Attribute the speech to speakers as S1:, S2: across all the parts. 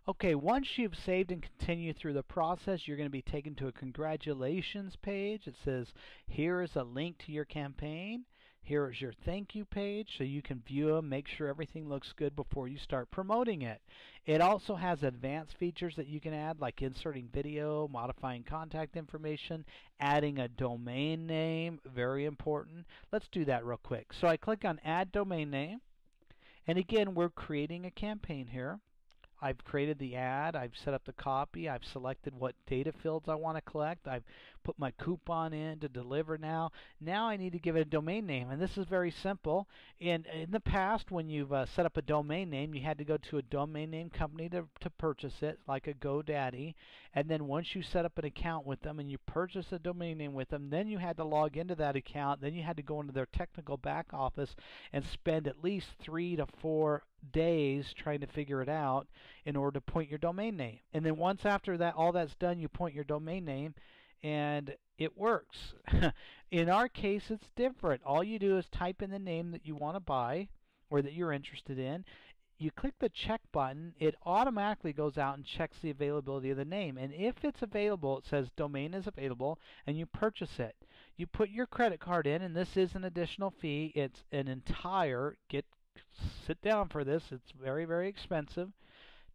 S1: Okay, once you've saved and continue through the process, you're going to be taken to a congratulations page. It says, here is a link to your campaign. Here is your thank you page so you can view them, make sure everything looks good before you start promoting it. It also has advanced features that you can add, like inserting video, modifying contact information, adding a domain name, very important. Let's do that real quick. So I click on Add Domain Name, and again, we're creating a campaign here. I've created the ad, I've set up the copy, I've selected what data fields I want to collect, I've put my coupon in to deliver now. Now I need to give it a domain name, and this is very simple. In the past, when you've set up a domain name, you had to go to a domain name company to purchase it, like a GoDaddy, and then once you set up an account with them and you purchase a domain name with them, then you had to log into that account, then you had to go into their technical back office and spend at least 3 to 4 days trying to figure it out in order to point your domain name. And then once after that, all that's done, you point your domain name and it works. In our case, it's different. All you do is type in the name that you want to buy or that you're interested in. You click the check button, it automatically goes out and checks the availability of the name. And if it's available, it says domain is available, and you purchase it. You put your credit card in, and this is an additional fee. It's an entire, sit down for this, it's very, very expensive,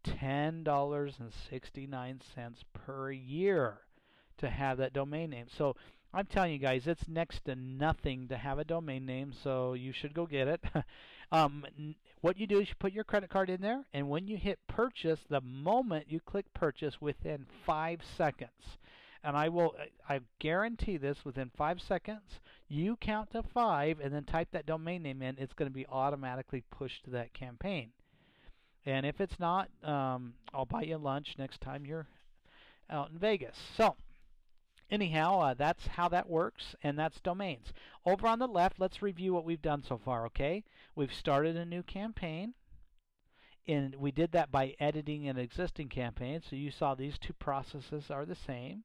S1: $10.69 per year to have that domain name. So I'm telling you guys, it's next to nothing to have a domain name, so you should go get it. What you do is you put your credit card in there, and when you hit purchase, the moment you click purchase, within 5 seconds, and I guarantee this, within 5 seconds, you count to 5 and then type that domain name in, it's going to be automatically pushed to that campaign. And if it's not, I'll buy you lunch next time you're out in Vegas. So anyhow, that's how that works, and that's domains. Over on the left, let's review what we've done so far, okay? We've started a new campaign, and we did that by editing an existing campaign, so you saw these two processes are the same.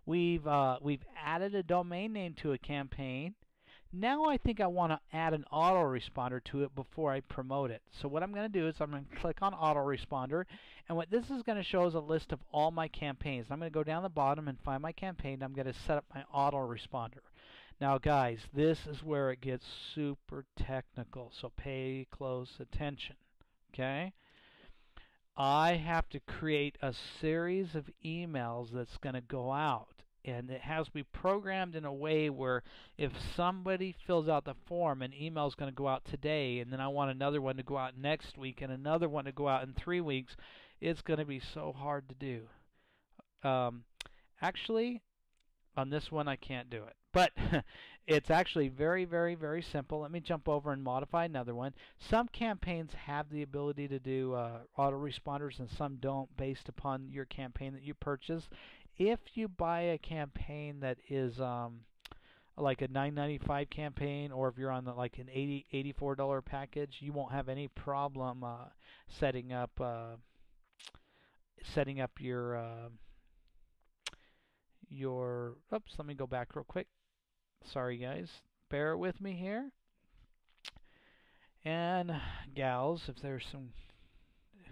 S1: We've added a domain name to a campaign. Now I think I want to add an autoresponder to it before I promote it. So what I'm going to do is I'm going to click on autoresponder, and what this is going to show is a list of all my campaigns. I'm going to go down the bottom and find my campaign. I'm going to set up my autoresponder. Now guys, this is where it gets super technical, so pay close attention. Okay? I have to create a series of emails that's going to go out, and it has to be programmed in a way where if somebody fills out the form, an email is going to go out today, and then I want another one to go out next week and another one to go out in 3 weeks. It's going to be so hard to do. Actually, on this one I can't do it, but it's actually very, very, very simple. Let me jump over and modify another one. Some campaigns have the ability to do autoresponders and some don't, based upon your campaign that you purchase. If you buy a campaign that is like a $9.95 campaign, or if you're on like an $84 package, you won't have any problem setting up your oops, let me go back real quick. Sorry guys, bear with me here. And gals, if there's some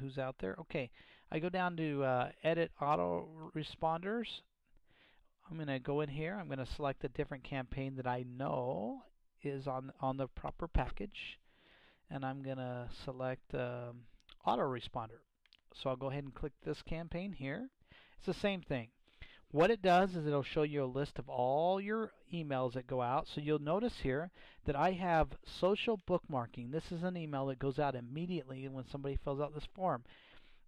S1: who's out there. Okay, I go down to edit autoresponders. I'm going to go in here. I'm going to select a different campaign that I know is on the proper package, and I'm going to select autoresponder. So I'll go ahead and click this campaign here. It's the same thing. What it does is it'll show you a list of all your emails that go out. So you'll notice here that I have social bookmarking. This is an email that goes out immediately when somebody fills out this form.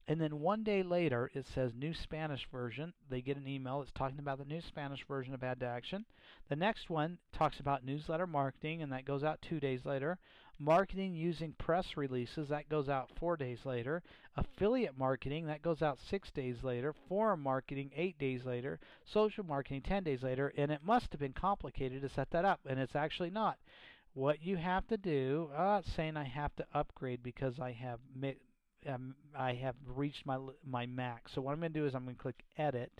S1: And then 1 day later, it says new Spanish version. They get an email that's talking about the new Spanish version of ad2action. The next one talks about newsletter marketing, and that goes out 2 days later. Marketing using press releases, that goes out 4 days later. Affiliate marketing, that goes out 6 days later. Forum marketing, 8 days later. Social marketing, 10 days later. And it must have been complicated to set that up, and it's actually not. What you have to do, it's saying I have to upgrade because I have reached my max. So what I'm going to do is I'm going to click edit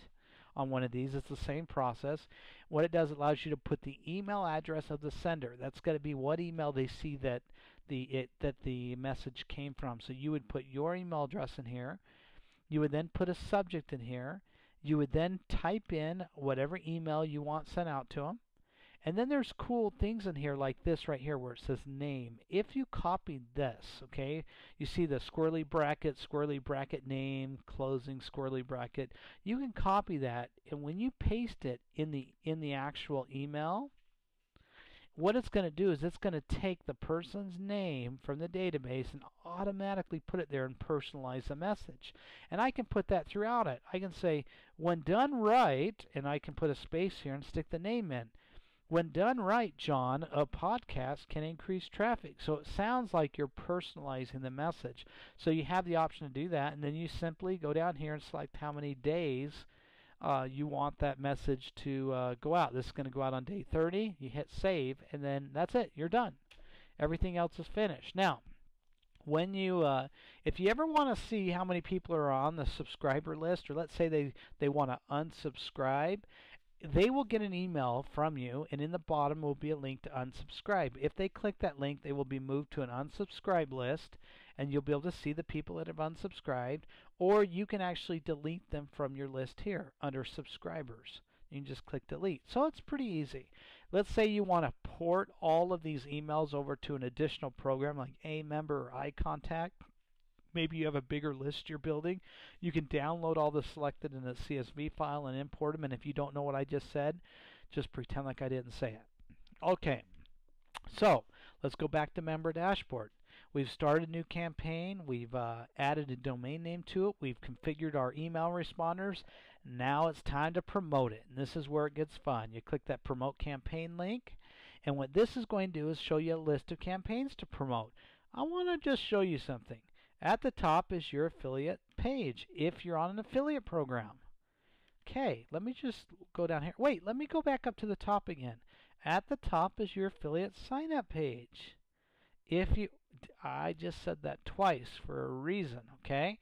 S1: on one of these. It's the same process. What it does, it allows you to put the email address of the sender. That's going to be what email they see that the message came from. So you would put your email address in here. You would then put a subject in here. You would then type in whatever email you want sent out to them. And then there's cool things in here like this right here where it says name. If you copy this, okay, you see the squirrely bracket name, closing squirrely bracket. You can copy that, and when you paste it in the actual email, what it's going to do is it's going to take the person's name from the database and automatically put it there and personalize the message. And I can put that throughout it. I can say, when done right, and I can put a space here and stick the name in. When done right, John, a podcast can increase traffic. So it sounds like you're personalizing the message. So you have the option to do that, and then you simply go down here and select how many days you want that message to go out. This is going to go out on day 30. You hit save, and then that's it. You're done. Everything else is finished. Now, when you, if you ever want to see how many people are on the subscriber list, or let's say they want to unsubscribe, they will get an email from you, and in the bottom will be a link to unsubscribe. If they click that link, they will be moved to an unsubscribe list, and you'll be able to see the people that have unsubscribed, or you can actually delete them from your list here under subscribers. You can just click delete. So it's pretty easy. Let's say you want to port all of these emails over to an additional program like AMember or iContact. Maybe you have a bigger list you're building. You can download all the selected in a CSV file and import them. And if you don't know what I just said, just pretend like I didn't say it. Okay, so let's go back to Member Dashboard. We've started a new campaign. We've added a domain name to it. We've configured our email responders. Now it's time to promote it. And this is where it gets fun. You click that Promote Campaign link. And what this is going to do is show you a list of campaigns to promote. I want to just show you something. At the top is your affiliate page if you're on an affiliate program. Okay, let me just go down here. Wait, let me go back up to the top again. At the top is your affiliate sign up page. I just said that twice for a reason, okay?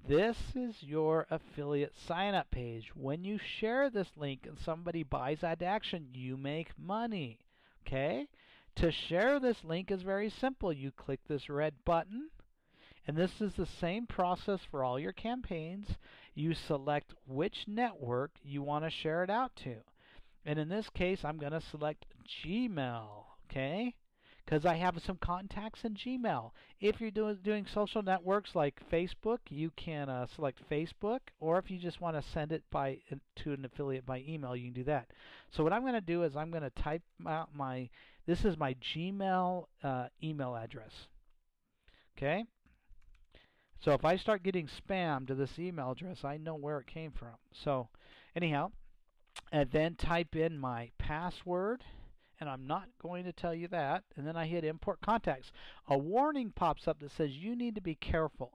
S1: This is your affiliate sign up page. When you share this link and somebody buys ad2action, you make money, okay? To share this link is very simple. You click this red button. And this is the same process for all your campaigns. You select which network you want to share it out to. And in this case, I'm going to select Gmail, okay? Because I have some contacts in Gmail. If you're doing social networks like Facebook, you can select Facebook. Or if you just want to send it to an affiliate by email, you can do that. So what I'm going to do is I'm going to type out this is my Gmail email address, okay? So if I start getting spam to this email address, I know where it came from. So anyhow, and then type in my password, and I'm not going to tell you that, and then I hit import contacts. A warning pops up that says you need to be careful,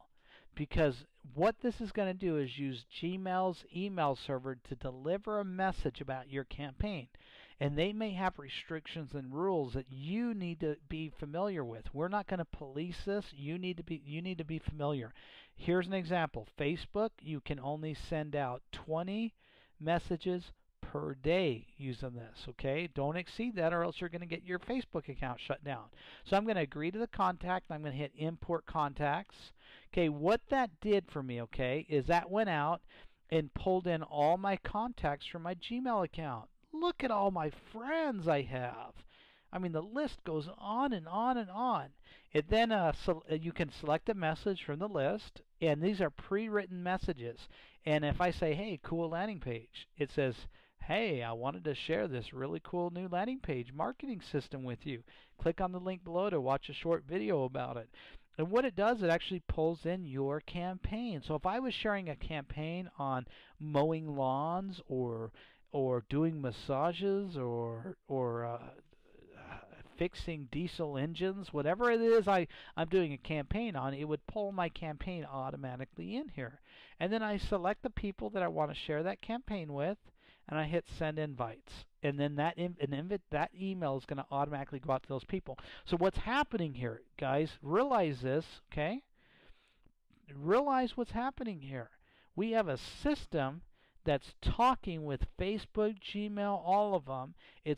S1: because what this is going to do is use Gmail's email server to deliver a message about your campaign. And they may have restrictions and rules that you need to be familiar with. We're not going to police this. You need to be familiar. Here's an example. Facebook, you can only send out 20 messages per day using this, okay? Don't exceed that or else you're going to get your Facebook account shut down. So I'm going to agree to the contact. I'm going to hit import contacts. Okay, what that did for me, okay, is that went out and pulled in all my contacts from my Gmail account. Look at all my friends I have. I mean, the list goes on and on and on. It then you can select a message from the list, and these are pre-written messages. And if I say, hey, cool landing page, it says, hey, I wanted to share this really cool new landing page marketing system with you. Click on the link below to watch a short video about it. And what it does, it actually pulls in your campaign. So if I was sharing a campaign on mowing lawns or doing massages or fixing diesel engines, whatever it is I'm doing a campaign on, it would pull my campaign automatically in here. And then I select the people that I want to share that campaign with, and I hit send invites. And then that email is going to automatically go out to those people. So what's happening here, guys, realize this, okay? Realize what's happening here. We have a system that's talking with Facebook, Gmail, all of them. It's